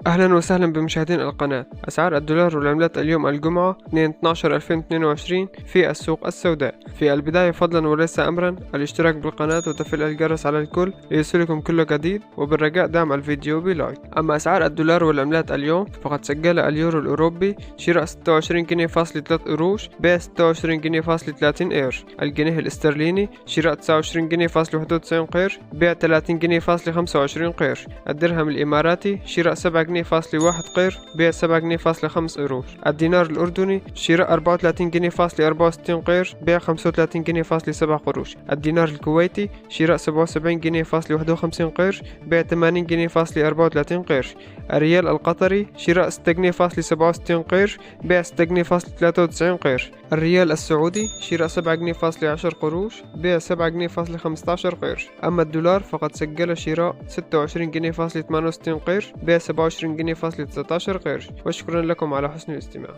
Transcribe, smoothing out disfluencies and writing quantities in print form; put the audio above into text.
أهلا وسهلا بمشاهدين القناة. أسعار الدولار والعملات اليوم الجمعة 2/12/2022 في السوق السوداء. في البداية فضلا وليس أمرا الاشتراك بالقناة وتفعيل الجرس على الكل ليصلكم كل جديد، وبالرجاء دعم الفيديو بلايك. أما أسعار الدولار والعملات اليوم فقد سجل اليورو الأوروبي شراء 26 جنيه فاصل 3 قروش، بيع 26 جنيه فاصل 30 قرش. الجنيه الاسترليني شراء 29 جنيه فاصل 91 قرش، بيع 30 جنيه فاصل 25 قرش. الدرهم الإماراتي شراء 7 جنيه فاصل 1 قرش، بيع 7 جنيه فاصل 5 قروش. الدينار الأردني شراء 34 جنيه فاصل 64 قرش، بيع 35 جنيه فاصل 7 قروش. الدينار الكويتي شراء 77 جنيه فاصل 51 قرش، بيع 80 جنيه فاصل 34 قرش. الريال القطري شراء 6 جنيه فاصل 67 قرش، بيع 6 جنيه فاصل 93 قرش. الريال السعودي شراء 7 جنيه فاصل 10 قروش، بيع 7 جنيه فاصل 15 قرش. أما الدولار فقد سجل شراء 26 جنيه فاصل 68 قرش، بيع 27 جنيه فاصل 19 قرش. وشكرا لكم على حسن الاستماع.